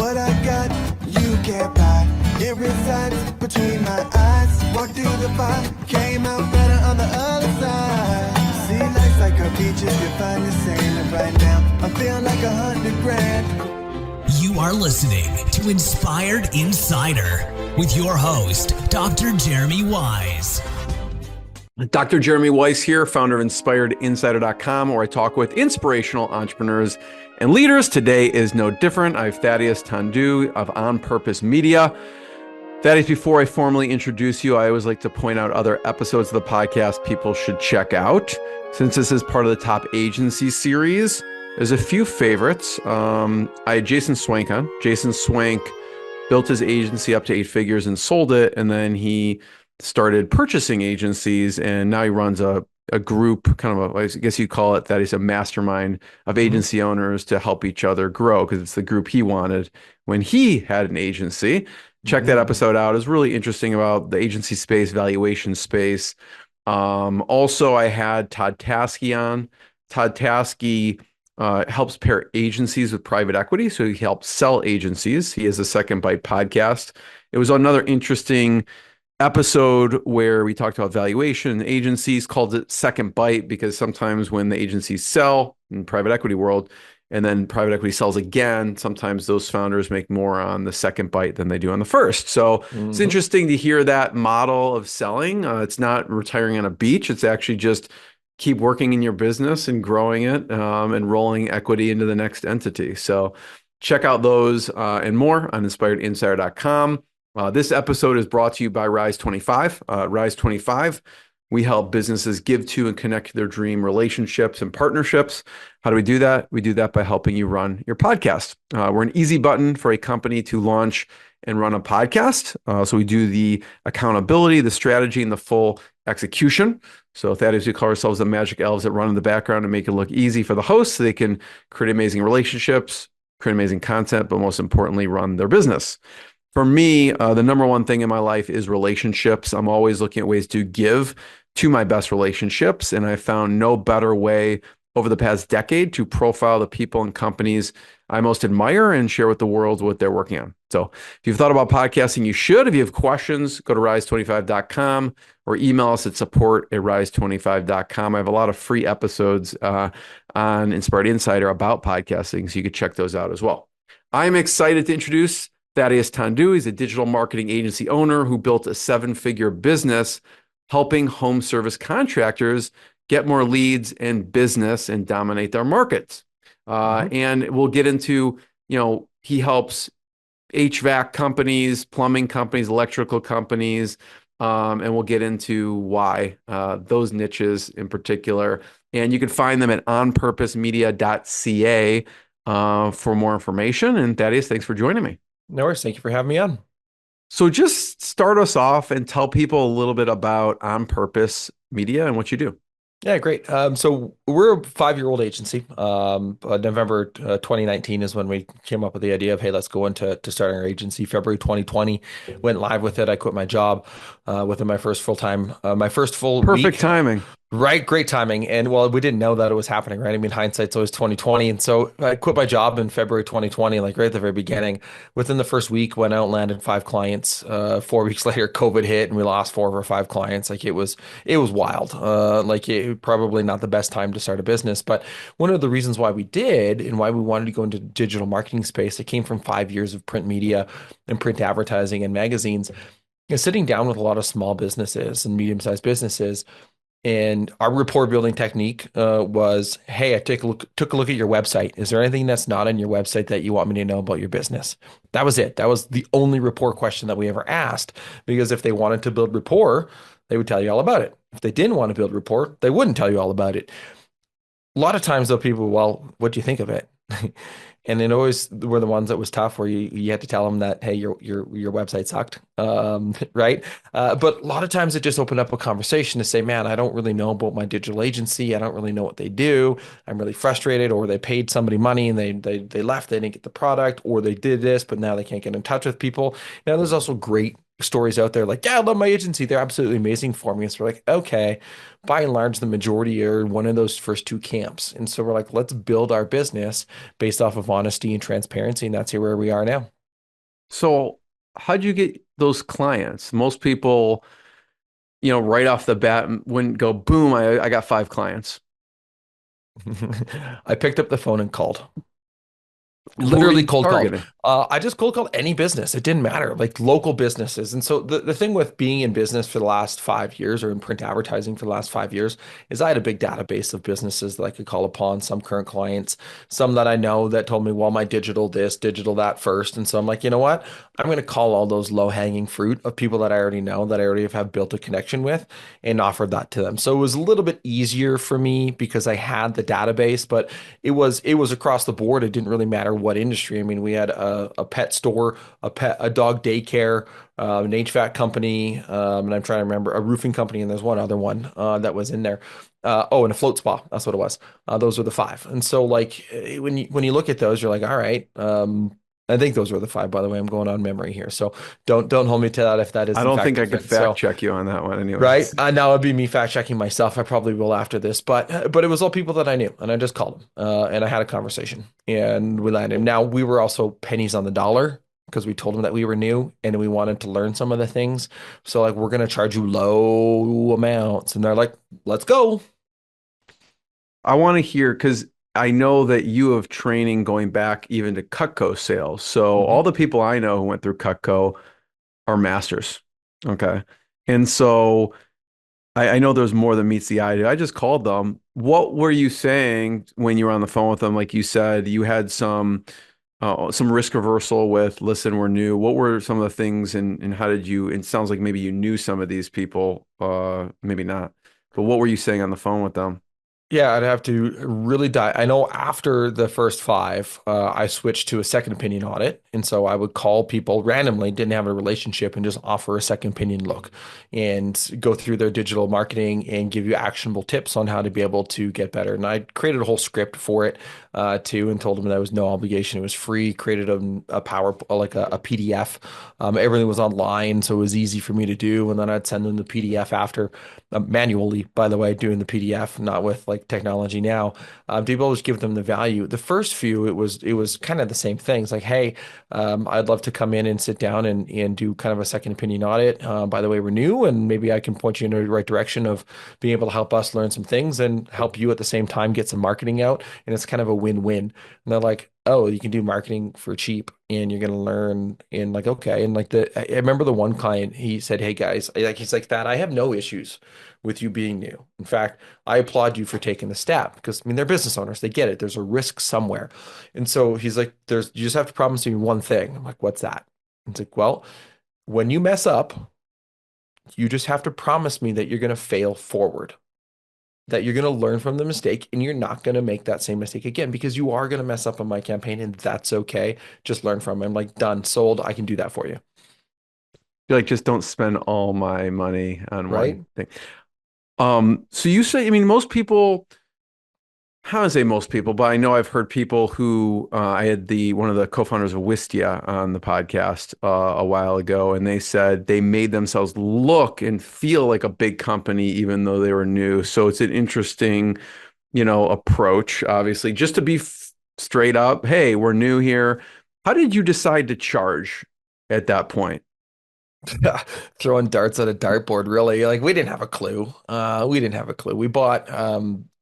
What I got, you can't buy. It resides between my eyes. Walked through the fire, came out better on the other side. See, life's like a beach if you find the sand. Right now, I'm feeling like 100 grand. You are listening to Inspired Insider with your host, Dr. Jeremy Wise. Dr. Jeremy Weiss here, founder of InspiredInsider.com, where I talk with inspirational entrepreneurs and leaders. Today is no different. I have Thaddeus Tondu of On Purpose Media. Thaddeus, before I formally introduce you, I always like to point out other episodes of the podcast people should check out. Since this is part of the Top Agency series, there's a few favorites. I had Jason Swank on. Jason Swank built his agency up to 8 figures and sold it, and then he started purchasing agencies, and now he runs a group, kind of I guess you call it that. He's a mastermind of agency owners to help each other grow, because it's the group he wanted when he had an agency. Check that episode out. It's really interesting about the agency space, valuation space. Also, I had Todd Taskey on. Todd Taskey helps pair agencies with private equity. So he helps sell agencies. He has a Second Bite podcast. It was another interesting episode where we talked about valuation. Agencies called it Second Bite because sometimes when the agencies sell in private equity world and then private equity sells again, sometimes those founders make more on the second bite than they do on the first. So it's interesting to hear that model of selling. It's not retiring on a beach. It's actually just keep working in your business and growing it and rolling equity into the next entity. So check out those and more on InspiredInsider.com. This episode is brought to you by Rise 25. Rise 25, we help businesses give to and connect to their dream relationships and partnerships. How do we do that? We do that by helping you run your podcast. We're an easy button for a company to launch and run a podcast. So we do the accountability, the strategy, and the full execution. So that is, we call ourselves the magic elves that run in the background and make it look easy for the hosts so they can create amazing relationships, create amazing content, but most importantly, run their business. For me, the number one thing in my life is relationships. I'm always looking at ways to give to my best relationships, and I found no better way over the past decade to profile the people and companies I most admire and share with the world what they're working on. So if you've thought about podcasting, you should. If you have questions, go to rise25.com or email us at support@rise25.com. I have a lot of free episodes on Inspired Insider about podcasting, so you can check those out as well. I'm excited to introduce Thaddeus Tondu. He's a digital marketing agency owner who built a 7-figure business helping home service contractors get more leads and business and dominate their markets. And we'll get into, he helps HVAC companies, plumbing companies, electrical companies, and we'll get into why those niches in particular. And you can find them at onpurposemedia.ca for more information. And Thaddeus, thanks for joining me. No worries. Thank you for having me on. So just start us off and tell people a little bit about On Purpose Media and what you do. Yeah, great. So we're a 5-year-old agency. November 2019 is when we came up with the idea of, hey, let's go into starting our agency. February 2020, went live with it. I quit my job within my first full Perfect week. timing. Right. Great timing. And well, we didn't know that it was happening, right? I mean, hindsight's always 2020. And so I quit my job in February 2020, like right at the very beginning. Within the first week, went out and landed 5 clients. 4 weeks later, COVID hit and we lost 4 of our 5 clients. Like it was wild. Probably not the best time to start a business. But one of the reasons why we did and why we wanted to go into digital marketing space, it came from 5 years of print media and print advertising and magazines. Sitting down with a lot of small businesses and medium-sized businesses. And our rapport building technique was, hey, I took a look at your website. Is there anything that's not on your website that you want me to know about your business? That was it. That was the only rapport question that we ever asked, because if they wanted to build rapport, they would tell you all about it. If they didn't want to build rapport, they wouldn't tell you all about it. A lot of times though, people, well, what do you think of it? And it always were the ones that was tough, where you had to tell them that, hey, your website sucked, right? But a lot of times it just opened up a conversation to say, man, I don't really know about my digital agency. I don't really know what they do. I'm really frustrated. Or they paid somebody money and they left, they didn't get the product, or they did this, but now they can't get in touch with people. Now there's also great stories out there like, yeah, I love my agency. They're absolutely amazing for me. And so we're like, okay, by and large, the majority are one of those first 2 camps. And so we're like, let's build our business based off of honesty and transparency. And that's where we are now. So how'd you get those clients? Most people, right off the bat wouldn't go, boom, I got 5 clients. I picked up the phone and called. Who were Literally you cold called. targeting? I just cold called any business. It didn't matter, like local businesses. And so the thing with being in business for the last 5 years or in print advertising for the last 5 years is I had a big database of businesses that I could call upon, some current clients, some that I know that told me, well, my digital this, digital that first. And so I'm like, you know what? I'm going to call all those low hanging fruit of people that I already know, that I already have built a connection with and offered that to them. So it was a little bit easier for me because I had the database, but it was across the board. It didn't really matter what industry. I mean, we had a pet store, a dog daycare, an HVAC company, and I'm trying to remember a roofing company, and there's one other one that was in there. And a float spa. That's what it was. Those were the five. And so, like when you look at those, you're like, all right. I think those were the five. By the way, I'm going on memory here, so don't hold me to that if that is I in don't fact think I could different. fact So. check you on that one Right. anyways. Now it'd be me fact checking myself. I probably will after this, but it was all people that I knew, and I just called them, and I had a conversation, and we landed. Now we were also pennies on the dollar because we told them that we were new and we wanted to learn some of the things. So like, we're gonna charge you low amounts, and they're like, "Let's go." I want to hear because I know that you have training going back even to Cutco sales. So all Mhm. the people I know who went through Cutco are masters. Okay. And so I know there's more than meets the eye. I just called them. What were you saying when you were on the phone with them? Like you said, you had some risk reversal with, listen, we're new. What were some of the things and how did you, it sounds like maybe you knew some of these people, maybe not, but what were you saying on the phone with them? Yeah, I'd have to really die. I know after the first five, I switched to a second opinion audit. And so I would call people randomly, didn't have a relationship, and just offer a second opinion look and go through their digital marketing and give you actionable tips on how to be able to get better. And I created a whole script for it too, and told them that was no obligation. It was free, created a power, like a PDF. Everything was online, so it was easy for me to do. And then I'd send them the PDF after manually, by the way, doing the PDF, not with like technology now, to be able to just give them the value. The first few, it was kind of the same things. Like, hey, I'd love to come in and sit down and do kind of a second opinion audit. By the way, we're new, and maybe I can point you in the right direction of being able to help us learn some things and help you at the same time get some marketing out. And it's kind of a win-win. And they're like, oh, you can do marketing for cheap and you're going to learn. And like, okay. And like I remember the one client, he said, hey guys, like, he's like that. I have no issues with you being new. In fact, I applaud you for taking the step because I mean, they're business owners. They get it. There's a risk somewhere. And so he's like, you just have to promise me one thing. I'm like, what's that? It's like, well, when you mess up, you just have to promise me that you're going to fail forward, that you're going to learn from the mistake and you're not going to make that same mistake again because you are going to mess up on my campaign and that's okay. Just learn from it. I'm like, done, sold. I can do that for you. You're like, just don't spend all my money on one Right. thing. So you say, I mean, most people, how do I say most people, but I know I've heard people who I had one of the co-founders of Wistia on the podcast a while ago, and they said they made themselves look and feel like a big company even though they were new. So it's an interesting, approach, obviously, just to be straight up. Hey, we're new here. How did you decide to charge at that point? Throwing darts at a dartboard, really. Like, we didn't have a clue. We didn't have a clue. We bought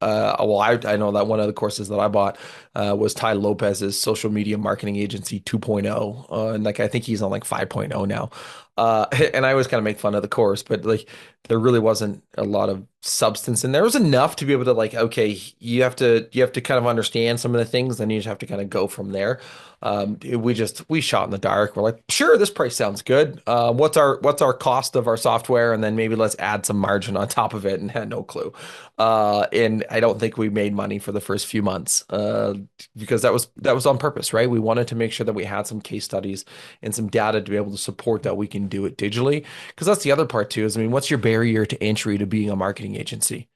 well, I know that one of the courses that I bought was Ty Lopez's social media marketing agency 2.0. And like, I think he's on like 5.0 now. And I always kind of make fun of the course, but like, there really wasn't a lot of substance in there. It was enough to be able to like, okay, you have to kind of understand some of the things, then you just have to kind of go from there. We shot in the dark. We're like, sure, this price sounds good. What's our cost of our software? And then maybe let's add some margin on top of it, and had no clue. And I don't think we made money for the first few months, because that was on purpose, right? We wanted to make sure that we had some case studies and some data to be able to support that we can do it digitally. Because that's the other part too, is I mean, what's your barrier to entry to being a marketing agency?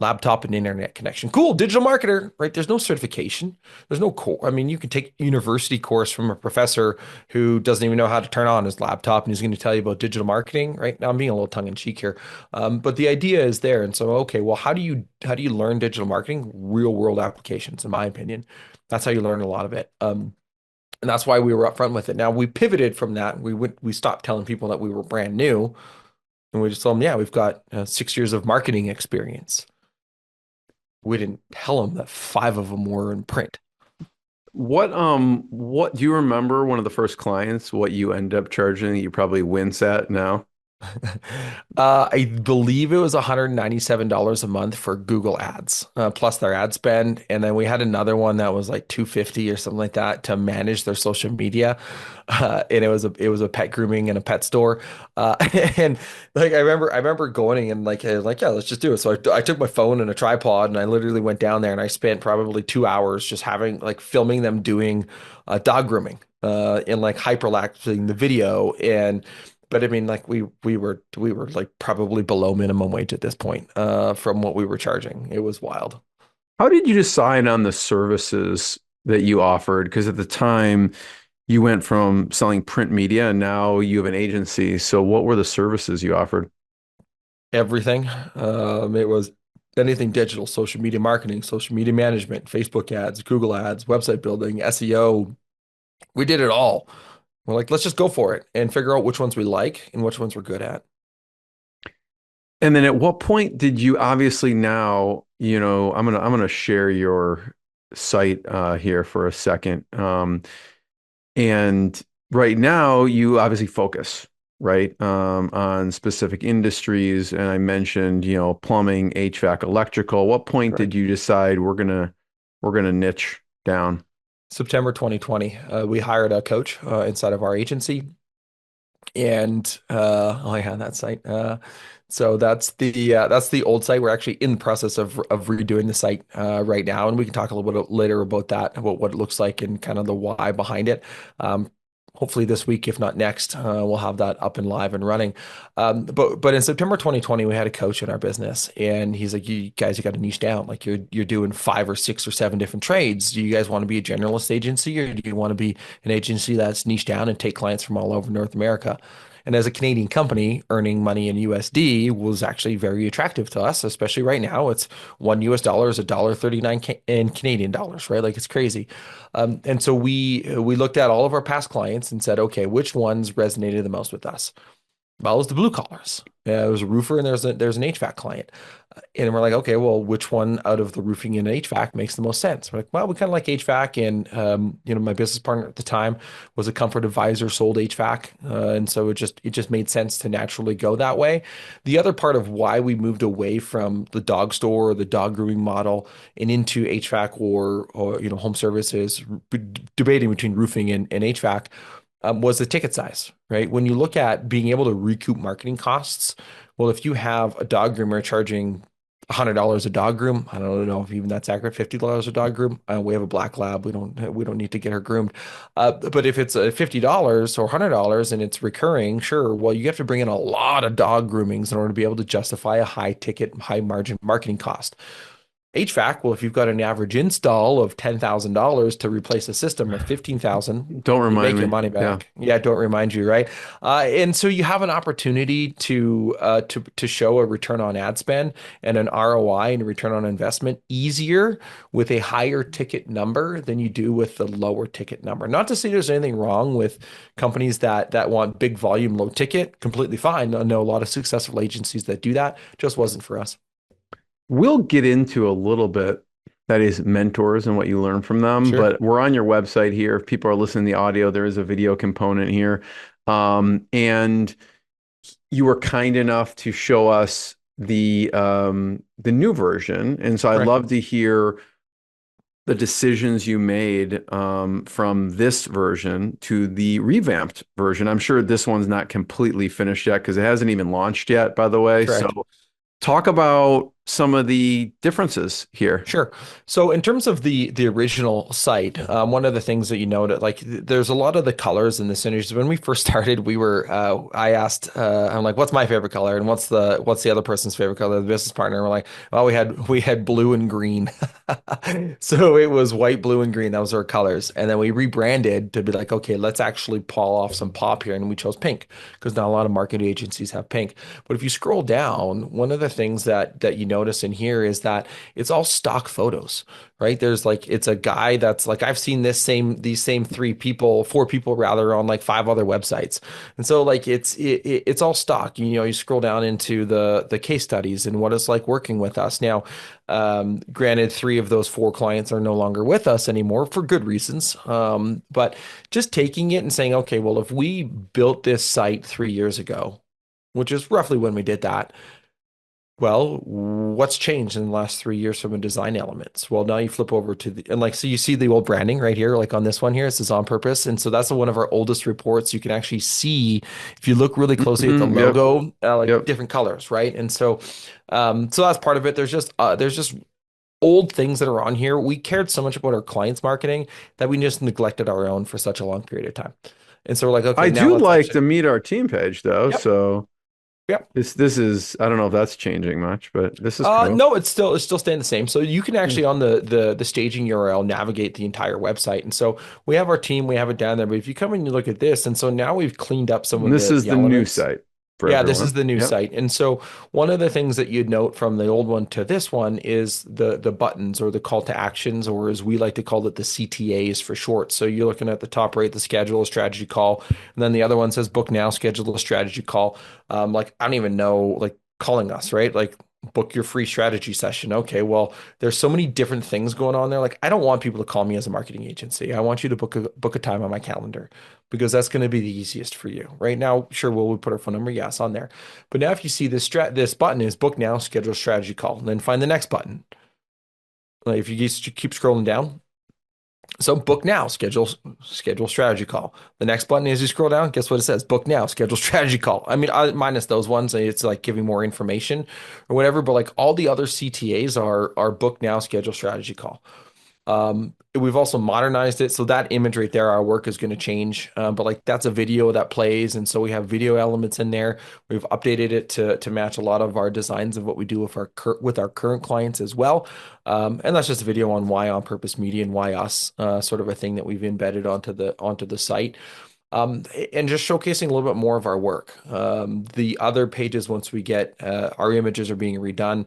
Laptop and internet connection. Cool, digital marketer, right? There's no certification. There's no core. I mean, you can take a university course from a professor who doesn't even know how to turn on his laptop and he's going to tell you about digital marketing, right? Now I'm being a little tongue in cheek here. But the idea is there. And so, okay, well, how do you learn digital marketing? Real world applications, in my opinion. That's how you learn a lot of it. And that's why we were upfront with it. Now we pivoted from that. We stopped telling people that we were brand new, and we just told them, yeah, we've got 6 years of marketing experience. We didn't tell them that 5 of them were in print. What do you remember one of the first clients, what you end up charging that you probably wince at now? I believe it was $197 a month for Google ads, plus their ad spend. And then we had another one that was like 250 or something like that to manage their social media. And it was a pet grooming and a pet store. And like I remember going and yeah, let's just do it. So I took my phone and a tripod and I literally went down there and I spent probably 2 hours just filming them doing dog grooming, and like hyperlapsing the video. But I mean, like we were like probably below minimum wage at this point, from what we were charging. It was wild. How did you decide on the services that you offered? Because at the time you went from selling print media and now you have an agency. So what were the services you offered? Everything. It was anything digital, social media marketing, social media management, Facebook ads, Google ads, website building, SEO. We did it all. We're like, let's just go for it and figure out which ones we like and which ones we're good at. And then at what point did you obviously now, I'm gonna share your site here for a second. And right now you obviously focus, right, on specific industries. And I mentioned, plumbing, HVAC, electrical. What point Right. did you decide we're gonna niche down? September 2020, we hired a coach inside of our agency. And oh yeah, that site. So that's the old site. We're actually in the process of redoing the site right now, and we can talk a little bit later about that, about what it looks like and kind of the why behind it. Hopefully this week, if not next, we'll have that up and live and running. But in September 2020, we had a coach in our business, and he's like, "You guys, you got to niche down. Like you're doing 5 or 6 or 7 different trades. Do you guys want to be a generalist agency, or do you want to be an agency that's niche down and take clients from all over North America?" And as a Canadian company, earning money in USD was actually very attractive to us, especially right now. It's $1 is $1.39 in Canadian dollars, right? Like it's crazy. And so we looked at all of our past clients and said, okay, which ones resonated the most with us? Well, it was the blue collars. There was a roofer and there's an HVAC client. And we're like, okay, well, which one out of the roofing and HVAC makes the most sense? We're like, well, we kind of like HVAC. And, my business partner at the time was a comfort advisor, sold HVAC. And so it just made sense to naturally go that way. The other part of why we moved away from the dog store or the dog grooming model and into HVAC or home services, debating between roofing and HVAC, was the ticket size, right? When you look at being able to recoup marketing costs, well, if you have a dog groomer charging $100 a dog groom, I don't know if even that's accurate, $50 a dog groom. We have a black lab. We don't need to get her groomed. But if it's $50 or $100 and it's recurring, sure. Well, you have to bring in a lot of dog groomings in order to be able to justify a high ticket, high margin marketing cost. HVAC, well, if you've got an average install of $10,000 to replace a system or 15,000, Don't you remind make your me. money back. Yeah, don't remind you, right? And so you have an opportunity to show a return on ad spend and an ROI and return on investment easier with a higher ticket number than you do with the lower ticket number. Not to say there's anything wrong with companies that want big volume, low ticket, completely fine. I know a lot of successful agencies that do that. Just wasn't for us. We'll get into a little bit, that is mentors and what you learn from them, Sure. but we're on your website here. If people are listening to the audio, there is a video component here. And you were kind enough to show us the new version. And so I'd Right. love to hear the decisions you made from this version to the revamped version. I'm sure this one's not completely finished yet because it hasn't even launched yet, by the way. Correct. So talk about some of the differences here. Sure. So in terms of the original site, one of the things that you noted, like there's a lot of the colors in this image. When we first started, I asked, I'm like, what's my favorite color, and what's the other person's favorite color? The business partner. And we're like, well, we had blue and green, so it was white, blue, and green. That was our colors, and then we rebranded to be like, okay, let's actually pull off some pop here, and we chose pink because not a lot of marketing agencies have pink. But if you scroll down, one of the things that you notice in here is that it's all stock photos, right? There's like, it's a guy that's like, I've seen these same four people rather, on like 5 other websites. And so like, it's all stock. You scroll down into the case studies and what it's like working with us. Now, granted, 3 of those 4 clients are no longer with us anymore for good reasons. But just taking it and saying, okay, well, if we built this site 3 years ago, which is roughly when we did that, well, what's changed in the last 3 years from a design elements? Well, now you flip over to and like, so you see the old branding right here, like on this one here, it says on purpose. And so that's one of our oldest reports. You can actually see, if you look really closely at the logo, different colors, right? And so, so that's part of it. There's just old things that are on here. We cared so much about our clients' marketing that we just neglected our own for such a long period of time. And so we're like, okay, I now do let's like actually, the Meet Our Team page though. Yep. So Yep. this is, I don't know if that's changing much, but this is cool. No, it's still staying the same. So you can actually on the staging URL navigate the entire website. And so we have our team, we have it down there. But if you come and you look at this, and so now we've cleaned up some And of this the is the new elements. site for Yeah, everyone. this is the new site. And so one of the things that you'd note from the old one to this one is the buttons, or the call to actions, or as we like to call it, the CTAs for short. So you're looking at the top right, the schedule a strategy call, and then the other one says book now, schedule a strategy call. Like I don't even know, like calling us, right? Like book your free strategy session. Okay, well, there's so many different things going on there. Like I don't want people to call me as a marketing agency. I want you to book a time on my calendar, because that's going to be the easiest for you. Right now, sure, will we put our phone number? Yes, on there. But now if you see this button is book now, schedule strategy call, and then find the next button. Like if you just keep scrolling down, so book now, schedule strategy call. The next button is you scroll down, guess what it says? Book now, schedule strategy call. I mean, minus those ones, it's like giving more information or whatever, but like all the other CTAs are book now, schedule strategy call. We've also modernized it. So that image right there, our work is going to change. But like that's a video that plays. And so we have video elements in there. We've updated it to match a lot of our designs of what we do with our current clients as well. And that's just a video on why on purpose media and why us, sort of a thing that we've embedded onto the site. And just showcasing a little bit more of our work. The other pages, once we get our images are being redone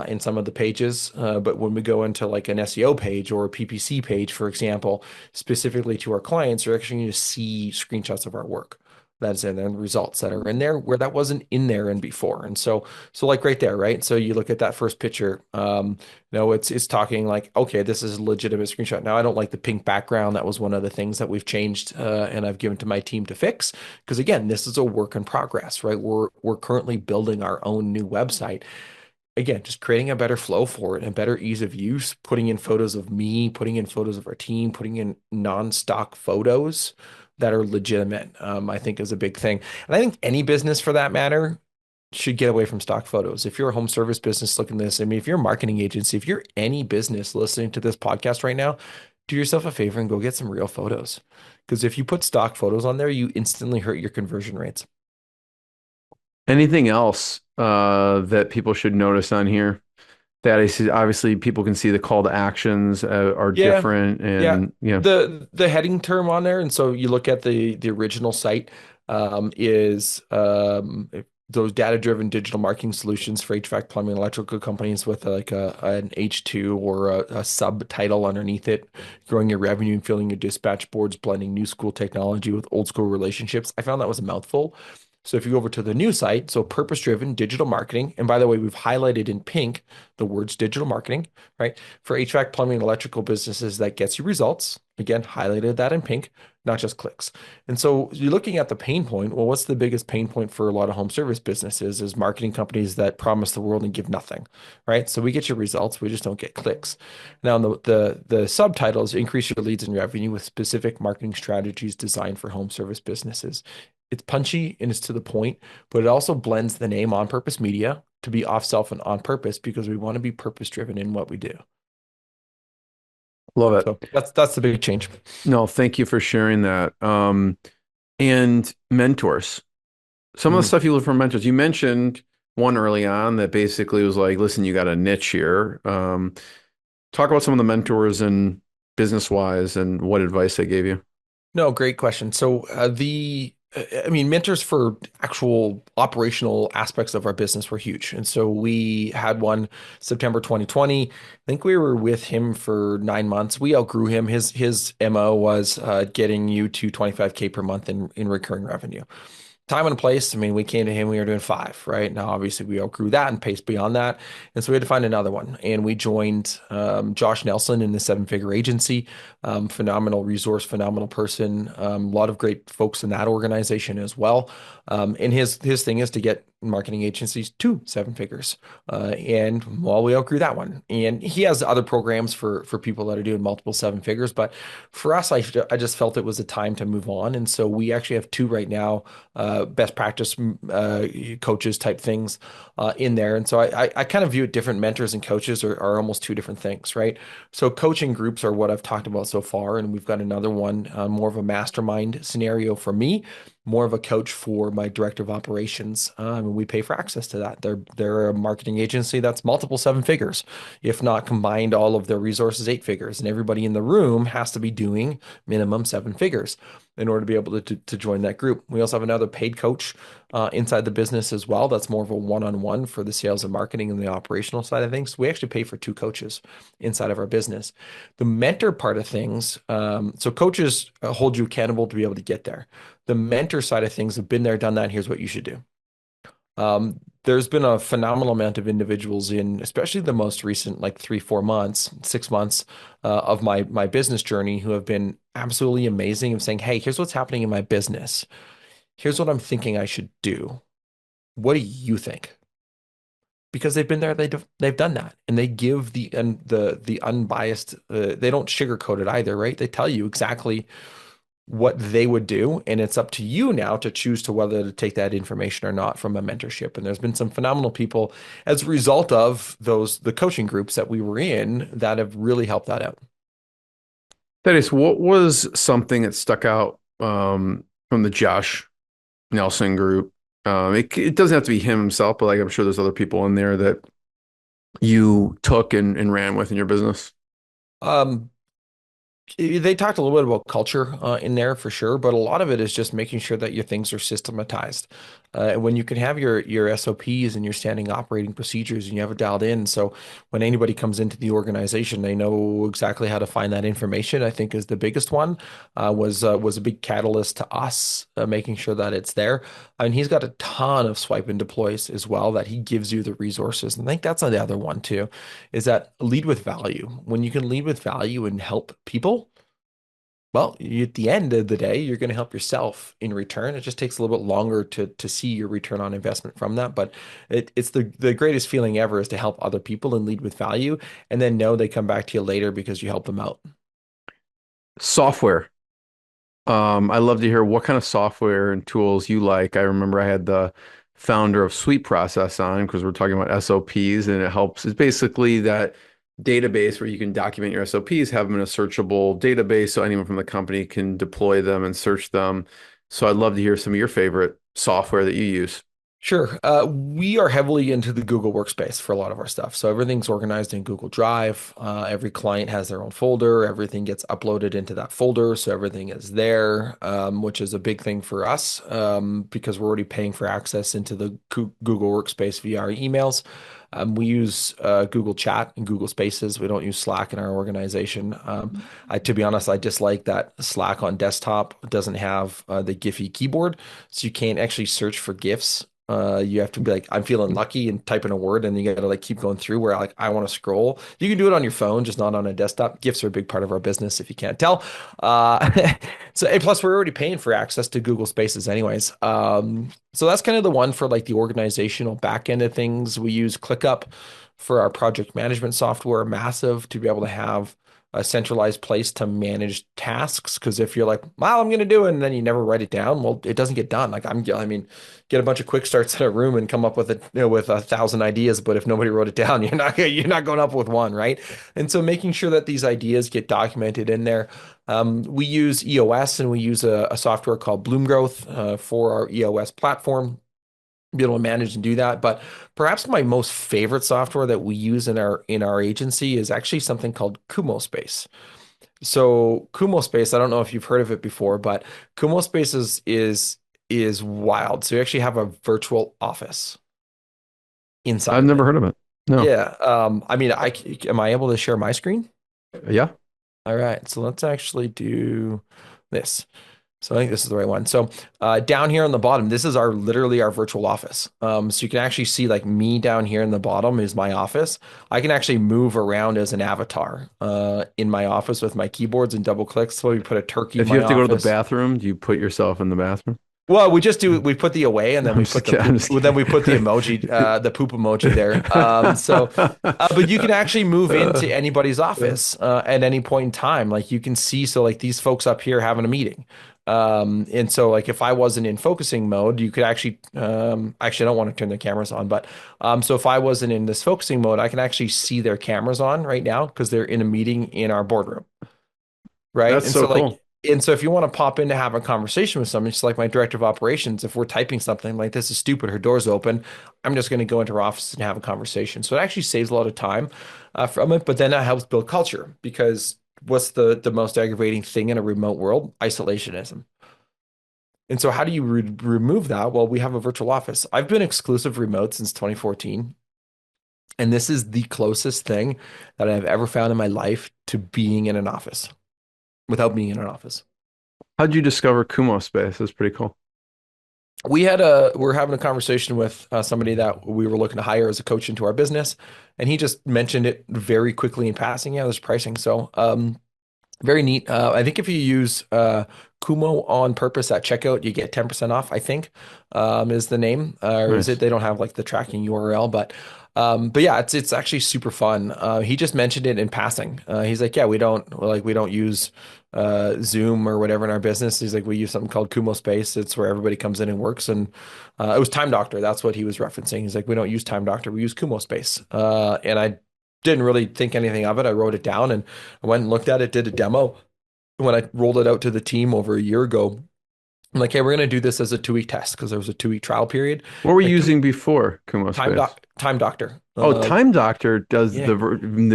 in some of the pages, but when we go into like an SEO page or a PPC page, for example, specifically to our clients, you're actually going to see screenshots of our work that's in there, and the results that are in there where that wasn't in there and before. And so like right there, right? So you look at that first picture, it's talking like, okay, this is a legitimate screenshot. Now I don't like the pink background. That was one of the things that we've changed and I've given to my team to fix. Because again, this is a work in progress, right? We're currently building our own new website. Again, just creating a better flow for it and better ease of use, putting in photos of me, putting in photos of our team, putting in non-stock photos that are legitimate, I think is a big thing. And I think any business for that matter should get away from stock photos. If you're a home service business looking at this, I mean, if you're a marketing agency, if you're any business listening to this podcast right now, do yourself a favor and go get some real photos. Because if you put stock photos on there, you instantly hurt your conversion rates. Anything else that people should notice on here? That is, obviously people can see the call to actions are different, and the heading term on there. And so you look at the original site is those data-driven digital marketing solutions for HVAC, plumbing, electrical companies, with like an H2 or a subtitle underneath it, growing your revenue and filling your dispatch boards, blending new school technology with old school relationships. I found that was a mouthful. So if you go over to the new site, so purpose-driven digital marketing, and by the way, we've highlighted in pink the words digital marketing, right? For HVAC, plumbing, and electrical businesses that gets you results. Again, highlighted that in pink, not just clicks. And so you're looking at the pain point. Well, what's the biggest pain point for a lot of home service businesses is marketing companies that promise the world and give nothing, right? So we get your results, we just don't get clicks. Now, the subtitles increase your leads and revenue with specific marketing strategies designed for home service businesses. It's punchy and it's to the point, but it also blends the name On Purpose Media to be off self and on purpose, because we want to be purpose driven in what we do. Love it. So that's the big change. No, thank you for sharing that. And mentors. Some of the stuff you learn from mentors. You mentioned one early on that basically was like, listen, you got a niche here. Talk about some of the mentors and business wise and what advice they gave you. No, great question. So the I mean, mentors for actual operational aspects of our business were huge. And so we had one September 2020. I think we were with him for 9 months. We outgrew him. His MO was getting you to 25K per month in recurring revenue. Time and place. I mean, we came to him, we were doing 5, right? Now, obviously, we outgrew that and paced beyond that. And so we had to find another one. And we joined Josh Nelson in the 7-figure agency. Phenomenal resource, phenomenal person. A lot of great folks in that organization as well. And his thing is to get marketing agencies to 7 figures. And well, we outgrew that one. And he has other programs for people that are doing multiple 7 figures. But for us, I just felt it was a time to move on. And so we actually have 2 right now, best practice coaches type things in there. And so I kind of view it different. Mentors and coaches are almost 2 different things, right? So coaching groups are what I've talked about so far. And we've got another one, more of a mastermind scenario for me, more of a coach for my director of operations. And we pay for access to that. They're a marketing agency that's multiple 7 figures, if not combined all of their resources 8 figures. And everybody in the room has to be doing minimum 7 figures in order to be able to join that group. We also have another paid coach inside the business as well. That's more of a one-on-one for the sales and marketing and the operational side of things. We actually pay for 2 coaches inside of our business. The mentor part of things, so coaches hold you accountable to be able to get there. The mentor side of things have been there, done that. Here's what you should do. There's been a phenomenal amount of individuals in, especially the most recent, like 3-4 months, 6 months of my business journey, who have been absolutely amazing of saying, hey, here's what's happening in my business. Here's what I'm thinking I should do. What do you think? Because they've been there, they've done that, and they give the unbiased. They don't sugarcoat it either, right? They tell you exactly what they would do, and it's up to you now to choose to whether to take that information or not from a mentorship. And there's been some phenomenal people as a result of the coaching groups that we were in that have really helped that out. Thaddeus, what was something that stuck out from the Josh Nelson group? It doesn't have to be him himself, but like I'm sure there's other people in there that you took and ran with in your business. Um, They talked a little bit about culture in there for sure, but a lot of it is just making sure that your things are systematized. When you can have your SOPs and your standing operating procedures and you have it dialed in. So when anybody comes into the organization, they know exactly how to find that information, I think is the biggest one, was a big catalyst to us making sure that it's there. And he's got a ton of swipe and deploys as well that he gives you the resources. And I think that's the other one too, is that lead with value. When you can lead with value and help people, well, at the end of the day, you're going to help yourself in return. It just takes a little bit longer to see your return on investment from that. But it's the greatest feeling ever is to help other people and lead with value, and then know they come back to you later because you help them out. Software. I love to hear what kind of software and tools you like. I remember I had the founder of Sweet Process on because we're talking about SOPs, and it helps. It's basically that database where you can document your SOPs, have them in a searchable database so anyone from the company can deploy them and search them. So I'd love to hear some of your favorite software that you use. Sure. We are heavily into the Google Workspace for a lot of our stuff. So everything's organized in Google Drive. Every client has their own folder. Everything gets uploaded into that folder. So everything is there, which is a big thing for us because we're already paying for access into the Google Workspace via our emails. We use Google Chat and Google Spaces. We don't use Slack in our organization. To be honest, I dislike that Slack on desktop doesn't have the Giphy keyboard, so you can't actually search for GIFs. You have to be like, I'm feeling lucky and type in a word, and you got to like keep going through where like I want to scroll. You can do it on your phone, just not on a desktop. GIFs are a big part of our business, if you can't tell. So, and plus, we're already paying for access to Google Spaces, anyways. So that's kind of the one for like the organizational back end of things. We use ClickUp for our project management software, massive to be able to have a centralized place to manage tasks. Because if you're like, well, I'm going to do it, and then you never write it down, well, it doesn't get done. Like I mean, get a bunch of quick starts in a room and come up with with 1,000 ideas. But if nobody wrote it down, you're not going up with one, right? And so making sure that these ideas get documented in there. We use EOS and we use a software called Bloom Growth for our EOS platform, be able to manage and do that. But perhaps my most favorite software that we use in our agency is actually something called Kumo Space. So Kumo Space, I don't know if you've heard of it before, but Kumo Space is is wild. So you actually have a virtual office inside I've of never it. heard of it. No. Yeah. I mean, am I able to share my screen? Yeah. All right. So let's actually do this. So I think this is the right one. So down here on the bottom, this is literally our virtual office. So you can actually see like me down here in the bottom is my office. I can actually move around as an avatar in my office with my keyboards and double clicks. So we put a turkey in If you my have to go to the office. bathroom, do you put yourself in the bathroom? Well, we put the away and then I'm we just put the kidding. I'm poop, just then we put the kidding. emoji, the poop emoji there. But you can actually move into anybody's office at any point in time. Like you can see, so like these folks up here having a meeting. And so like if I wasn't in focusing mode, you could actually I don't want to turn their cameras on, but so if I wasn't in this focusing mode, I can actually see their cameras on right now because they're in a meeting in our boardroom. Right. That's And so so cool. if you want to pop in to have a conversation with someone, it's like my director of operations, if we're typing something like this is stupid, her door's open, I'm just going to go into her office and have a conversation. So it actually saves a lot of time from it, but then that helps build culture because what's the most aggravating thing in a remote world? Isolationism. And so how do you remove that? Well, we have a virtual office. I've been exclusive remote since 2014. And this is the closest thing that I've ever found in my life to being in an office without being in an office. How'd you discover Kumo Space? That's pretty cool. We're having a conversation with somebody that we were looking to hire as a coach into our business, and he just mentioned it very quickly in passing. Yeah, there's pricing. So, very neat. I think if you use Kumo on purpose at checkout, you get 10% off, I think, is the name. Or is it? Nice. They don't have like the tracking URL, but yeah, it's actually super fun. He just mentioned it in passing. He's like, yeah, we don't use Zoom or whatever in our business. He's like, we use something called Kumo Space. It's where everybody comes in and works. And it was Time Doctor. That's what he was referencing. He's like, we don't use Time Doctor. We use Kumo Space. And I didn't really think anything of it. I wrote it down and I went and looked at it, did a demo. When I rolled it out to the team over a year ago, I'm like, hey, we're going to do this as a 2-week test because there was a 2-week trial period. What were you Like using before Kumo Space? Time Doctor. Oh, Time Doctor does Yeah. the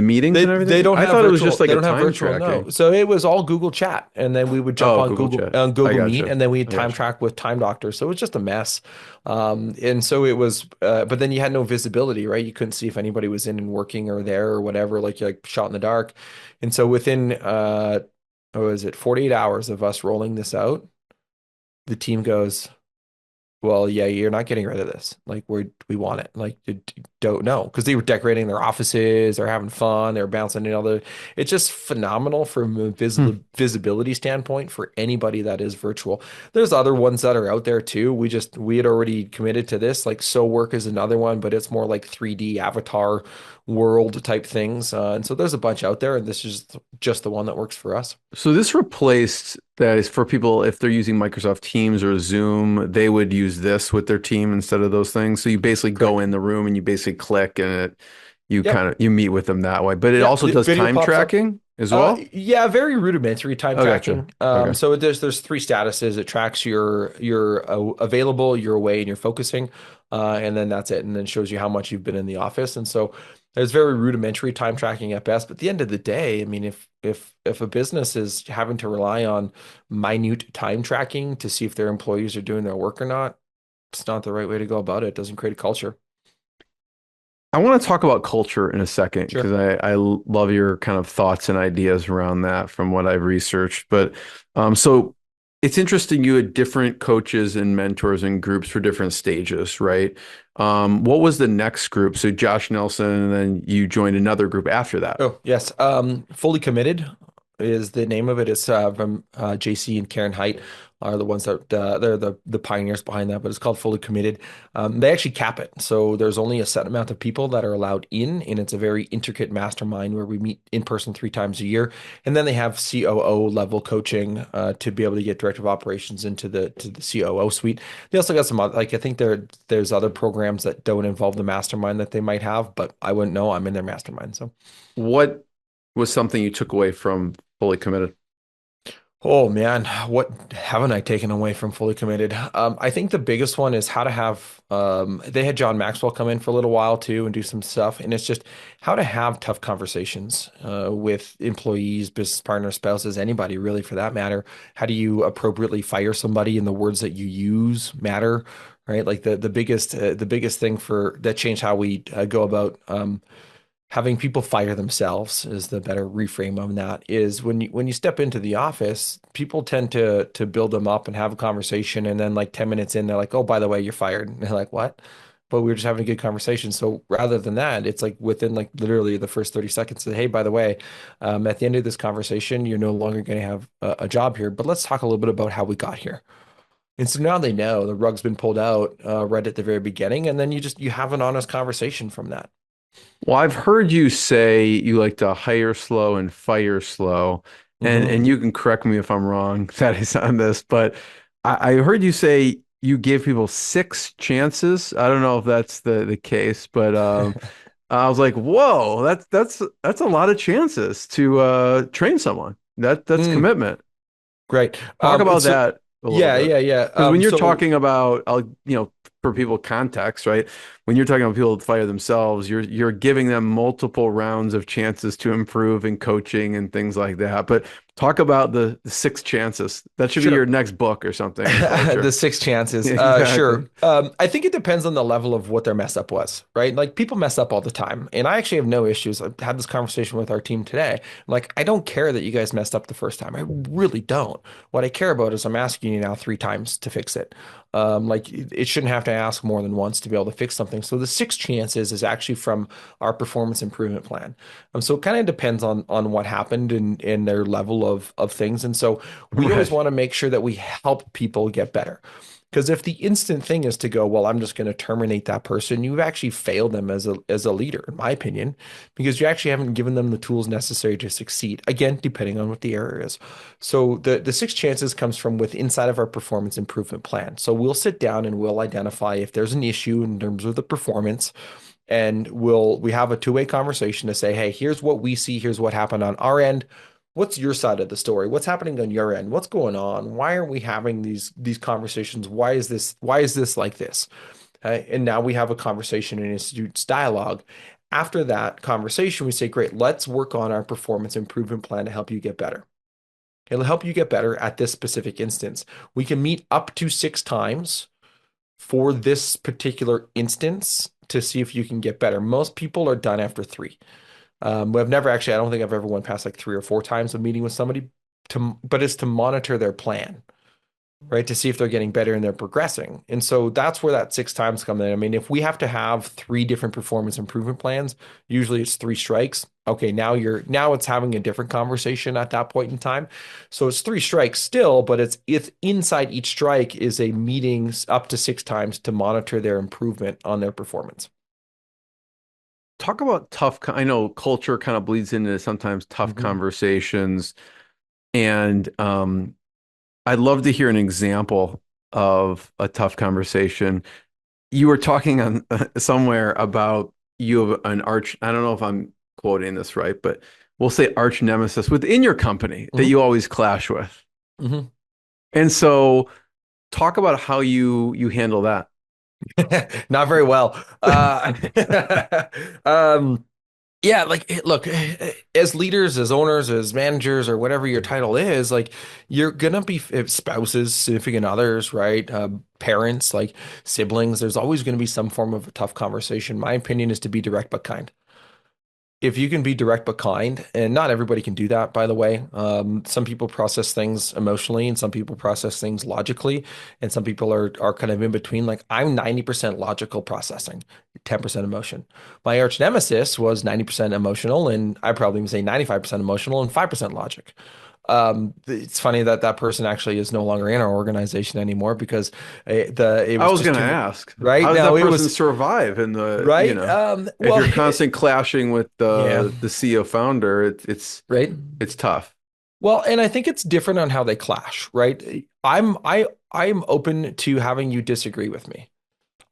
meetings and They everything? don't I have thought it was virtual. just like They a don't have time virtual. tracking. No, so it was all Google Chat, and then we would jump Oh, on Google Chat. I Google Meet, gotcha. and then we'd I time gotcha. track with Time Doctor. So it was just a mess. And so it was. But then you had no visibility, right? You couldn't see if anybody was in and working or there or whatever. Like you're like shot in the dark. And so within what was it, 48 hours of us rolling this out, the team goes, well, yeah, you're not getting rid of this. Like we want it. Like you don't know because they were decorating their offices, they're having fun, they're bouncing in other. It's just phenomenal from a Hmm. visibility standpoint for anybody that is virtual. There's other ones that are out there too. We had already committed to this. Like So Work is another one, but it's more like 3D avatar world type things. And so there's a bunch out there, and this is just the one that works for us. So this replaced that is for people if they're using Microsoft Teams or Zoom, they would use this with their team instead of those things. So you basically go Correct. in the room and you basically click and you kind Yep. of you meet with them that way. But it Yeah. also The does video time pops up. tracking as well. Yeah, very rudimentary time Oh, gotcha. tracking. Okay. So there's 3 statuses. It tracks your available, your away, and your focusing, and then that's it. And then shows you how much you've been in the office. And so there's very rudimentary time tracking at best. But at the end of the day, I mean, if a business is having to rely on minute time tracking to see if their employees are doing their work or not, it's not the right way to go about it. It doesn't create a culture. I want to talk about culture in a second because Sure. I love your kind of thoughts and ideas around that from what I've researched. But so it's interesting you had different coaches and mentors and groups for different stages, right? What was the next group? So Josh Nelson, and then you joined another group after that. Oh, yes. Fully Committed is the name of it. It's from JC and Karen Height are the ones that they're the pioneers behind that, but it's called Fully Committed. They actually cap it. So there's only a set amount of people that are allowed in, and it's a very intricate mastermind where we meet in person 3 times a year. And then they have COO level coaching to be able to get director of operations into the COO suite. They also got some like I think there's other programs that don't involve the mastermind that they might have, but I wouldn't know. I'm in their mastermind. So What was something you took away from Fully Committed? Oh man, what haven't I taken away from Fully Committed? I think the biggest one is how to have, they had John Maxwell come in for a little while too and do some stuff. And it's just how to have tough conversations with employees, business partners, spouses, anybody really for that matter. How do you appropriately fire somebody, and the words that you use matter, right? Like the biggest thing for that changed how we go about having people fire themselves is the better reframe of that. Is when you step into the office, people tend to build them up and have a conversation, and then like 10 minutes in, they're like, "Oh, by the way, you're fired." And they're like, "What?" But we were just having a good conversation. So rather than that, it's like within like literally the first 30 seconds, say, "Hey, by the way, at the end of this conversation, you're no longer going to have a job here, but let's talk a little bit about how we got here." And so now they know the rug's been pulled out right at the very beginning, and then you have an honest conversation from that. Well, I've heard you say you like to hire slow and fire slow, and Mhm. you can correct me if I'm wrong, that is on this, but I heard you say you gave people six chances. I don't know if that's the case, but I was like, whoa, that's a lot of chances to train someone. That's Mm, commitment. great. Talk about So that a little yeah, bit. yeah, yeah. Because when you're So talking about, for people context, right? When you're talking about people that fire themselves, you're giving them multiple rounds of chances to improve in coaching and things like that. But talk about the six chances. That should be your sure. next book or something in The culture. six chances. Exactly. Sure. I think it depends on the level of what their mess up was, right? Like people mess up all the time. And I actually have no issues. I've had this conversation with our team today. Like, I don't care that you guys messed up the first time. I really don't. What I care about is I'm asking you now three times to fix it. Like it shouldn't have to ask more than once to be able to fix something. So the six chances is actually from our performance improvement plan. So it kind of depends on what happened and their level of things. And so we always Right. want to make sure that we help people get better. Because if the instant thing is to go, well, I'm just going to terminate that person, you've actually failed them as a leader, in my opinion, because you actually haven't given them the tools necessary to succeed. Again, depending on what the error is. So the six chances comes from with inside of our performance improvement plan. So we'll sit down and we'll identify if there's an issue in terms of the performance, and we have a two-way conversation to say, hey, here's what we see, here's what happened on our end. What's your side of the story? What's happening on your end? What's going on? Why aren't we having these conversations? Why is this like this? And now we have a conversation and institutes dialogue. After that conversation, we say, great, let's work on our performance improvement plan to help you get better. It'll help you get better at this specific instance. We can meet up to six times for this particular instance to see if you can get better. Most people are done after three. I've never actually, I don't think I've ever went past like three or four times of meeting with somebody but it's to monitor their plan, right? To see if they're getting better and they're progressing. And so that's where that six times come in. I mean, if we have to have three different performance improvement plans, usually it's three strikes. Okay, now it's having a different conversation at that point in time. So it's three strikes still, but it's inside each strike is a meeting up to six times to monitor their improvement on their performance. Talk about tough. I know culture kind of bleeds into sometimes tough Mhm. conversations, and I'd love to hear an example of a tough conversation. You were talking on somewhere about you have an arch, I don't know if I'm quoting this right, but we'll say arch nemesis within your company that Mhm. you always clash with. Mhm. And so talk about how you handle that. Not very well. Um, yeah, like look, as leaders, as owners, as managers, or whatever your title is, like you're gonna be spouses, significant others, right? Parents, like siblings. There's always gonna be some form of a tough conversation. My opinion is to be direct but kind. If you can be direct but kind, and not everybody can do that, by the way. Some people process things emotionally, and some people process things logically, and some people are kind of in between. Like I'm 90% logical processing, 10% emotion. My arch nemesis was 90% emotional, and I probably even say 95% emotional and 5% logic. It's funny that that person actually is no longer in our organization anymore because it I was was just going to too ask, right how does now. that It person was survive in right. if Well, you're constant clashing with yeah, the CEO founder, right. it's tough. Well, and I think it's different on how they clash, right? I'm open to having you disagree with me.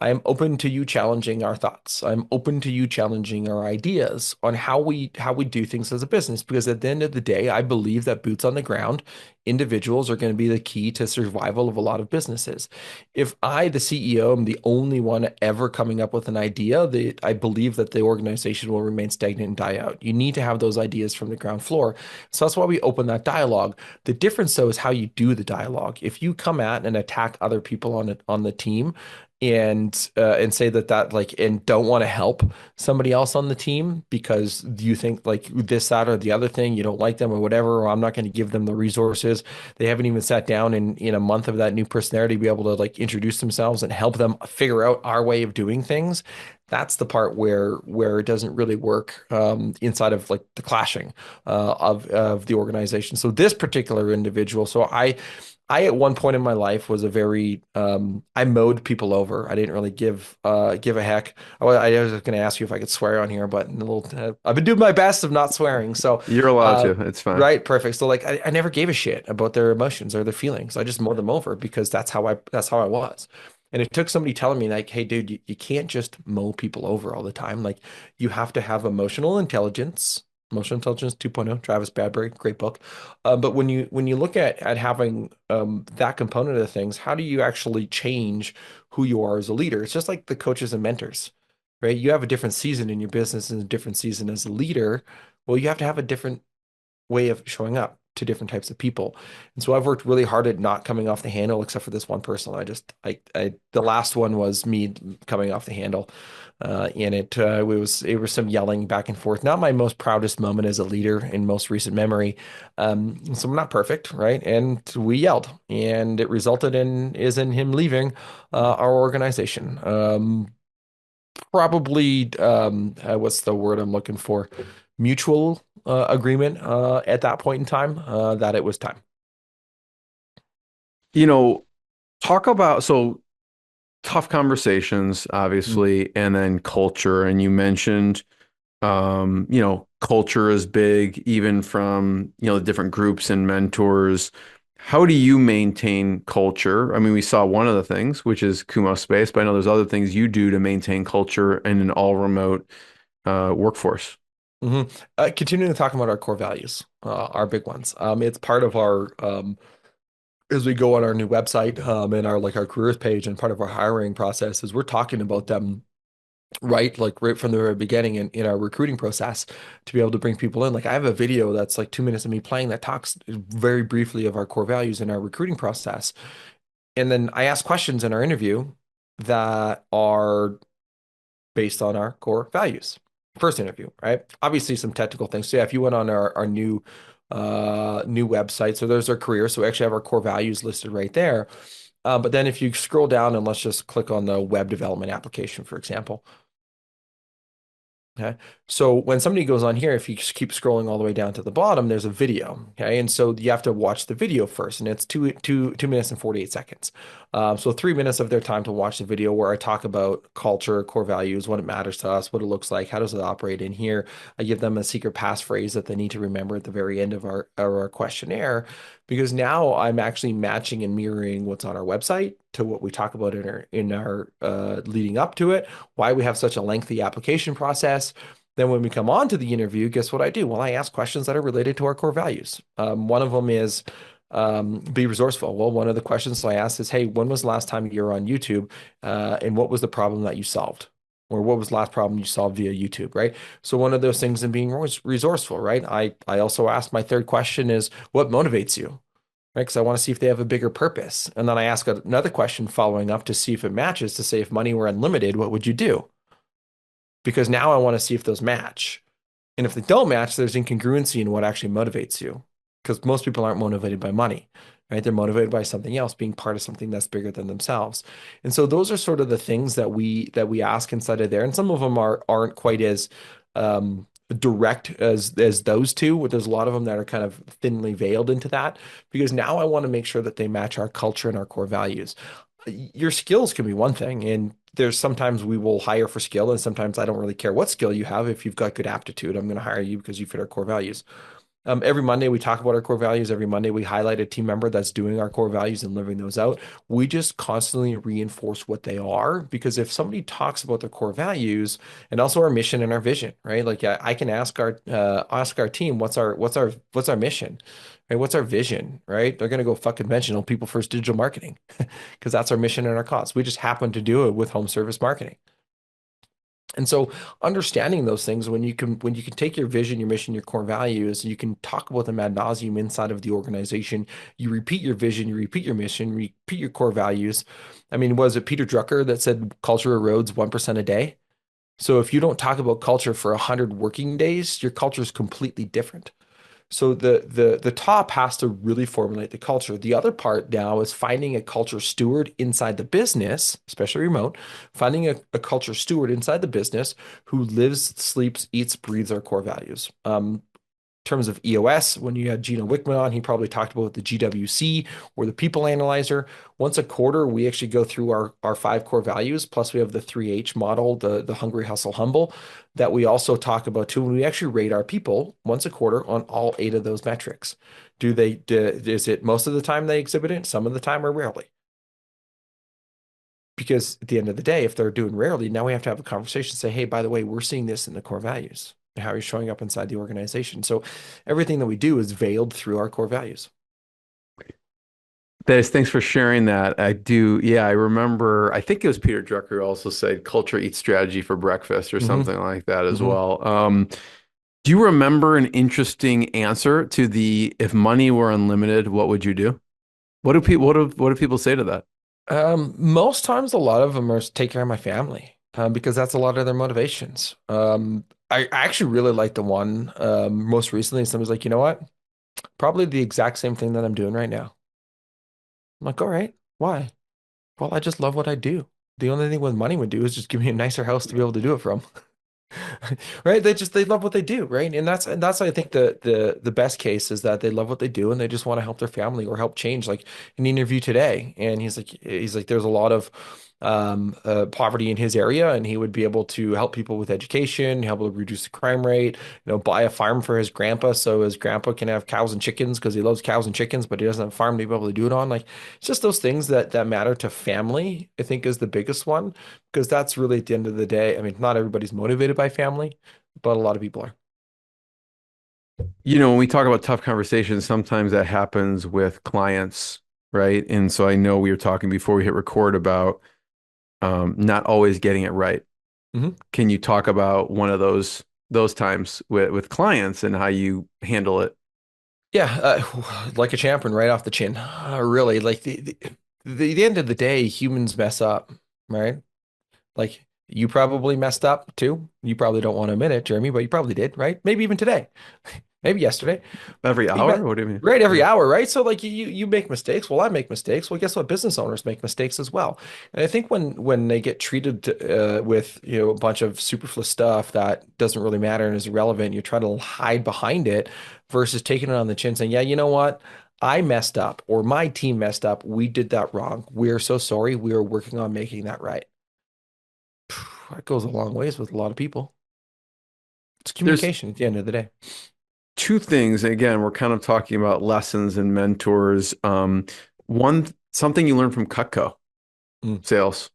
I am open to you challenging our thoughts. I'm open to you challenging our ideas on how we do things as a business because at the end of the day, I believe that boots on the ground individuals are going to be the key to survival of a lot of businesses. If I, the CEO, am the only one ever coming up with an idea, I believe that the organization will remain stagnant and die out. You need to have those ideas from the ground floor. So that's why we open that dialogue. The difference, though, is how you do the dialogue. If you come at and attack other people on the team, and say that like, and don't want to help somebody else on the team because you think like this, that, or the other thing, you don't like them or whatever, or I'm not going to give them the resources. They haven't even sat down in a month of that new personality to be able to like introduce themselves and help them figure out our way of doing things. That's the part where it doesn't really work inside of like the clashing of the organization. So this particular individual, I at one point in my life was a very I mowed people over. I didn't really give a heck. I was going to ask you if I could swear on here, but I've been doing my best of not swearing. So You're allowed to. It's fine. right, perfect. So like I never gave a shit about their emotions or their feelings. I just mowed them over because that's how I was. And it took somebody telling me like, hey, dude, you can't just mow people over all the time. Like you have to have emotional intelligence. Emotional Intelligence 2.0, Travis Bradbury, great book. But when you look at having that component of things, how do you actually change who you are as a leader? It's just like the coaches and mentors, right? You have a different season in your business and a different season as a leader. Well, you have to have a different way of showing up to different types of people. And so I've worked really hard at not coming off the handle, except for this one person. The last one was me coming off the handle. And it was some yelling back and forth. Not my most proudest moment as a leader in most recent memory. So I'm not perfect, right? And we yelled, and it resulted in him leaving our organization. Probably what's the word I'm looking for? Mutual agreement at that point in time that it was time. You know, talk about tough conversations, obviously, and then culture. And you mentioned, culture is big, even from, the different groups and mentors. How do you maintain culture? I mean, we saw one of the things, which is Kumo Space, but I know there's other things you do to maintain culture in an all remote workforce. Continuing to talk about our core values, our big ones. It's part of our as we go on our new website and our careers page, and part of our hiring process is we're talking about them right from the very beginning in our recruiting process to be able to bring people in. Like I have a video that's like 2 minutes of me playing that talks very briefly of our core values in our recruiting process. And then I ask questions in our interview that are based on our core values. First interview, right? Obviously some technical things. So yeah, if you went on our new website, so there's our career. So we actually have our core values listed right there. But then if you scroll down and let's just click on the web development application, for example. Okay. So when somebody goes on here, if you just keep scrolling all the way down to the bottom, there's a video. Okay. And so you have to watch the video first, and it's two minutes and 48 seconds. So 3 minutes of their time to watch the video where I talk about culture, core values, what it matters to us, what it looks like, how does it operate in here. I give them a secret passphrase that they need to remember at the very end of our questionnaire, because now I'm actually matching and mirroring what's on our website to what we talk about in our leading up to it, why we have such a lengthy application process. Then when we come on to the interview, guess what I do? Well, I ask questions that are related to our core values. One of them is be resourceful. Well, one of the questions I asked is, hey, when was the last time you were on YouTube? And what was the problem that you solved? Or what was the last problem you solved via YouTube, right? So one of those things in being resourceful, right? I also asked, my third question is, what motivates you? Right? Because I want to see if they have a bigger purpose. And then I ask another question following up to see if it matches, to say, if money were unlimited, what would you do? Because now I want to see if those match. And if they don't match, there's incongruency in what actually motivates you. Because most people aren't motivated by money, right? They're motivated by something else, being part of something that's bigger than themselves. And so those are sort of the things that we ask inside of there. And some of them aren't quite as direct as those two. There's a lot of them that are kind of thinly veiled into that, because now I want to make sure that they match our culture and our core values. Your skills can be one thing, and there's sometimes we will hire for skill, and sometimes I don't really care what skill you have. If you've got good aptitude, I'm going to hire you because you fit our core values. Every Monday we talk about our core values. Every Monday we highlight a team member that's doing our core values and living those out. We just constantly reinforce what they are, because if somebody talks about their core values and also our mission and our vision, right? Like I can ask our team, what's our mission, right? What's our vision, right? They're gonna go fuck conventional people first digital marketing because that's our mission and our cause. We just happen to do it with home service marketing. And so understanding those things, when you can take your vision, your mission, your core values, you can talk about them ad nauseum inside of the organization. You repeat your vision, you repeat your mission, repeat your core values. I mean, was it Peter Drucker that said culture erodes 1% a day? So if you don't talk about culture for 100 working days, your culture is completely different. So the top has to really formulate the culture. The other part now is finding a culture steward inside the business, especially remote, finding a culture steward inside the business who lives, sleeps, eats, breathes our core values. Terms of EOS, when you had Gino Wickman on, he probably talked about the GWC or the people analyzer. Once a quarter, we actually go through our 5 core values, plus we have the 3H model, the hungry, hustle, humble, that we also talk about too. And we actually rate our people once a quarter on all 8 of those metrics. Is it most of the time they exhibit it, some of the time, or rarely? Because at the end of the day, if they're doing rarely, now we have to have a conversation, say, hey, by the way, we're seeing this in the core values. How are you showing up inside the organization? So everything that we do is veiled through our core values. Thanks for sharing that. I do. Yeah, I remember, I think it was Peter Drucker who also said culture eats strategy for breakfast or something like that as well. Do you remember an interesting answer to the if money were unlimited, what would you do? What do people say to that? Most times, a lot of them are take care of my family, because that's a lot of their motivations. I actually really like the one most recently. Somebody's like, you know what? Probably the exact same thing that I'm doing right now. I'm like, all right, why? Well, I just love what I do. The only thing with money would do is just give me a nicer house to be able to do it from. Right? They love what they do, right? And that's I think the best case is that they love what they do and they just want to help their family or help change. Like an interview today, and he's like there's a lot of poverty in his area, and he would be able to help people with education, help reduce the crime rate, buy a farm for his grandpa so his grandpa can have cows and chickens because he loves cows and chickens, but he doesn't have a farm to be able to do it on. Like it's just those things that matter to family, I think is the biggest one, because that's really at the end of the day. I mean, not everybody's motivated by family, but a lot of people are. When we talk about tough conversations, sometimes that happens with clients, right? And so I know we were talking before we hit record about not always getting it right. Mhm. Can you talk about one of those times with clients and how you handle it? Yeah, like a champion right off the chin. Really, like the end of the day, humans mess up, right? Like you probably messed up too. You probably don't want to admit it, Jeremy, but you probably did, right? Maybe even today, maybe yesterday. Every You hour? bet. What do you mean? Right, Yeah. every hour, right? So like you make mistakes. Well, I make mistakes. Well, guess what? Business owners make mistakes as well. And I think when they get treated with a bunch of superfluous stuff that doesn't really matter and is irrelevant, you try to hide behind it versus taking it on the chin, saying, "Yeah, you know what? I messed up, or my team messed up. We did that wrong. We are so sorry. We are working on making that right." That goes a long ways with a lot of people. It's There's communication at the end of the day. two things. Again, we're kind of talking about lessons and mentors. One, something you learned from Cutco Mm. sales.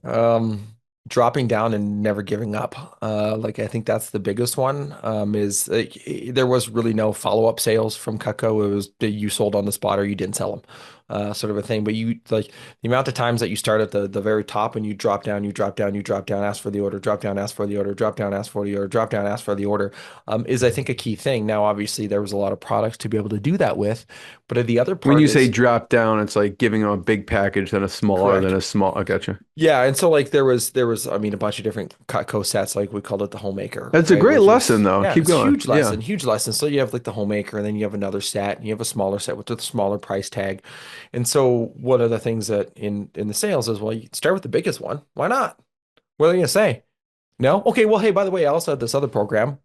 Um, Dropping down and never giving up. Like I think that's the biggest one. Is there was really no follow-up sales from Cutco. It was that you sold on the spot or you didn't sell them, sort of a thing. But you like the amount of times that you start at the very top and you drop down, you drop down, you drop down, ask for the order, drop down, ask for the order, drop down, ask for the order, drop down, ask for the order, is I think a key thing. Now, obviously, there was a lot of products to be able to do that with, but the other When part you say is drop down, it's like giving them a big package than a smaller than correct. a small. I gotcha. Yeah, and so like there was I mean a bunch of different Cutco sets, like we called it the homemaker, That's a right? great Which lesson, was though. yeah, Keep it's going. Yeah. huge lesson. So you have like the homemaker, and then you have another set, and you have a smaller set with the smaller price tag. And so one of the things that in the sales is, well, you start with the biggest one. Why not? What are they gonna say? No? Okay, well, hey, by the way, I also have this other program.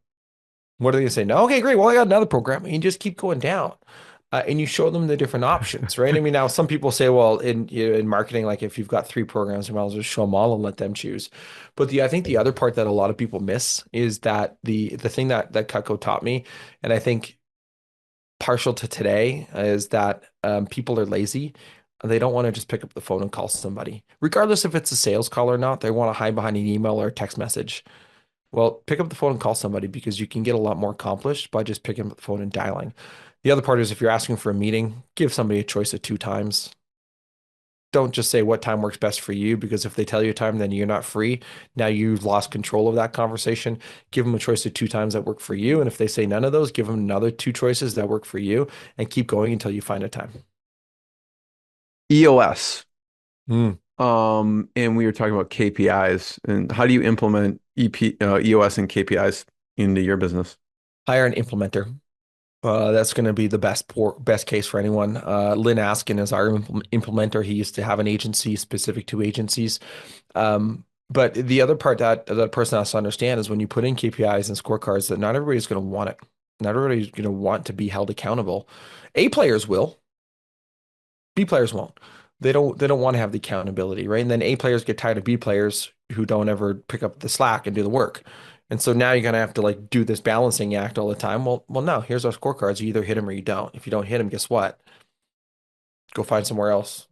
What are they gonna say? No, okay, great. Well, I got another program, and you just keep going down. and you show them the different options, right? I mean, now some people say, well, in marketing, like if you've got three programs, you might as well just show them all and let them choose. But I think the other part that a lot of people miss is that the thing that Cutco taught me, and I think partial to today, is that people are lazy. They don't want to just pick up the phone and call somebody, regardless if it's a sales call or not. They want to hide behind an email or a text message. Well, pick up the phone and call somebody because you can get a lot more accomplished by just picking up the phone and dialing. The other part is if you're asking for a meeting, give somebody a choice of two times. Don't just say what time works best for you, because if they tell you a time, then you're not free. Now you've lost control of that conversation. Give them a choice of two times that work for you. And if they say none of those, give them another two choices that work for you and keep going until you find a time. EOS. Mm. And we were talking about KPIs and how do you implement EOS and KPIs into your business? Hire an implementer. That's going to be the best case for anyone. Lynn Askin is our implementer. He used to have an agency specific to agencies. But the other part that person has to understand is when you put in KPIs and scorecards, that not everybody's going to want it. Not everybody's going to want to be held accountable. A players will. B players won't. They don't want to have the accountability, right? And then A players get tired of B players who don't ever pick up the slack and do the work. And so now you're gonna have to like do this balancing act all the time. Well, no, here's our scorecards. You either hit them or you don't. If you don't hit them, guess what? Go find somewhere else.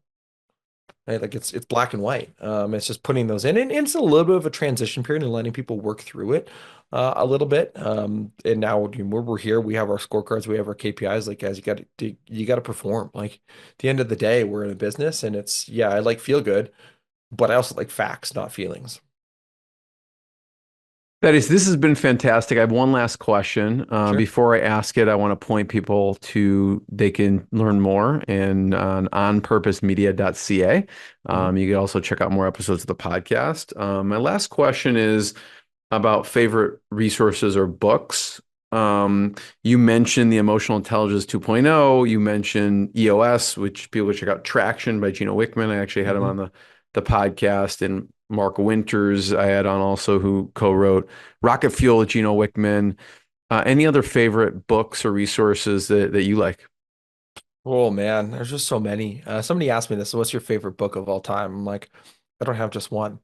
Right? Like it's black and white. It's just putting those in, and it's a little bit of a transition period and letting people work through it a little bit. And now we're here. We have our scorecards. We have our KPIs. Like, guys, you got to perform. Like, at the end of the day, we're in a business, and it's I like feel good, but I also like facts, not feelings. This has been fantastic. I have one last question. Sure. Before I ask it, I want to point people to they can learn more and on onpurposemedia.ca. Mhm. You can also check out more episodes of the podcast. My last question is about favorite resources or books. You mentioned the Emotional Intelligence 2.0. You mentioned EOS, which people check out. Traction by Gino Wickman. I actually had him Mhm. on the podcast, and Mark Winters I had on also, who co-wrote Rocket Fuel with Gino Wickman. Any other favorite books or resources that you like? Oh man, there's just so many. Somebody asked me this, what's your favorite book of all time? I'm like, I don't have just one.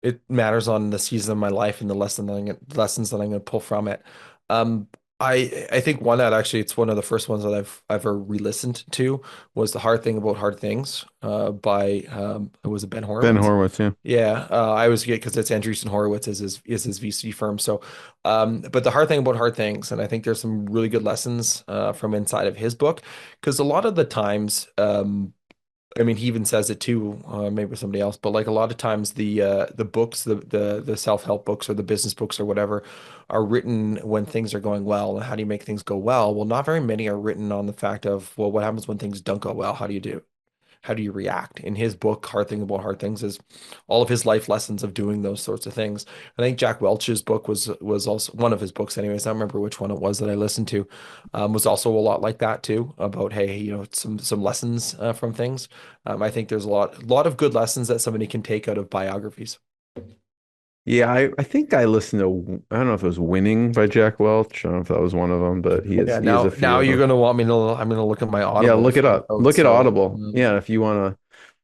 It matters on the season of my life and the lessons that I'm going to pull from it. Um, I think one that actually it's one of the first ones that I've ever re-listened to was The Hard Thing About Hard Things by was it Ben Ben Horowitz? Horowitz, yeah. Yeah, I always get because it's Andreessen Horowitz is his VC firm. So, but The Hard Thing About Hard Things, and I think there's some really good lessons from inside of his book, because a lot of the times, I mean, he even says it too, maybe with somebody else, but like a lot of times the books, the self-help books or the business books or whatever are written when things are going well. And how do you make things go well? Well, not very many are written on the fact of, well, what happens when things don't go well? How do you do? How do you react? In his book, Hard Thing About Hard Things, is all of his life lessons of doing those sorts of things. I think Jack Welch's book was also one of his books, anyways. I don't remember which one it was that I listened to. Was also a lot like that too, about hey, some lessons from things. I think there's a lot of good lessons that somebody can take out of biographies. Yeah, I think I listened to, I don't know if it was Winning by Jack Welch. I don't know if that was one of them, but Yeah, he has a now few of you're them. gonna want me to. I'm gonna look at my Yeah, Audible look it up. notes. Look at So Audible. Yeah, if you want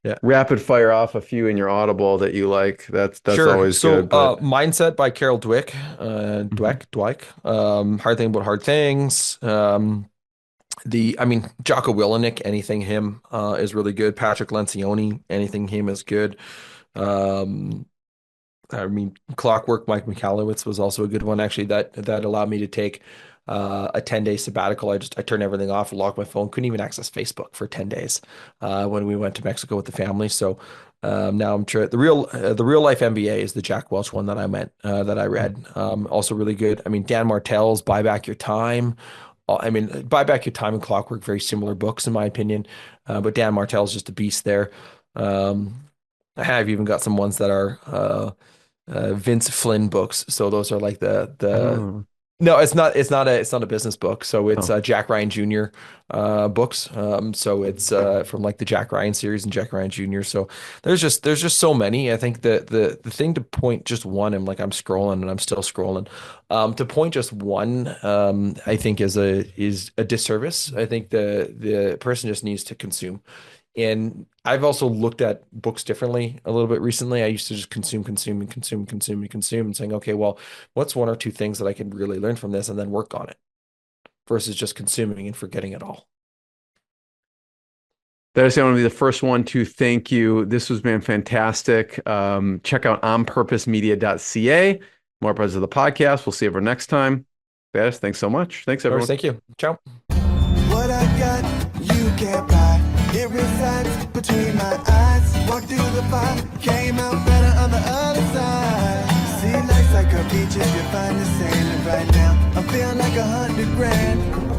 to yeah. rapid fire off a few in your Audible that you like, that's Sure. always So, good. But Mindset by Carol Dweck, Mhm. Dweck. Hard Thing About Hard Things. I mean, Jocko Willenick, anything him, is really good. Patrick Lencioni, anything him is good. Um, I mean, Clockwork, Mike Michalowicz was also a good one. Actually, that allowed me to take a 10-day sabbatical. I turned everything off, locked my phone, couldn't even access Facebook for 10 days when we went to Mexico with the family. So now I'm sure the real life MBA is the Jack Welch one that I read. Also really good. I mean, Dan Martell's Buy Back Your Time. I mean, Buy Back Your Time and Clockwork, very similar books in my opinion. But Dan Martell's just a beast there. Um, I have even got some ones that are Vince Flynn books. So those are like the oh, No, it's not. It's not a business book. So it's Oh. Jack Ryan Jr. Books. So it's from like the Jack Ryan series and Jack Ryan Jr. So there's just so many. I think the thing to point just one. I'm scrolling and I'm still scrolling. To point just one, I think is a disservice. I think the person just needs to consume. And I've also looked at books differently a little bit recently. I used to just consume, consume, and consume, consume, and consume, and saying, okay, well, what's one or two things that I can really learn from this and then work on it versus just consuming and forgetting it all. Thaddeus, I want to be the first one to thank you. This has been fantastic. Check out onpurposemedia.ca. More parts of the podcast. We'll see you everyone next time. Thaddeus, thanks so much. Thanks, Of everyone. course, thank you. Ciao. What I got, you can't buy. It resides between my eyes. Walked through the fire, came out better on the other side. See, life's like a beach if you find the sailing right now. I'm feeling like 100 grand.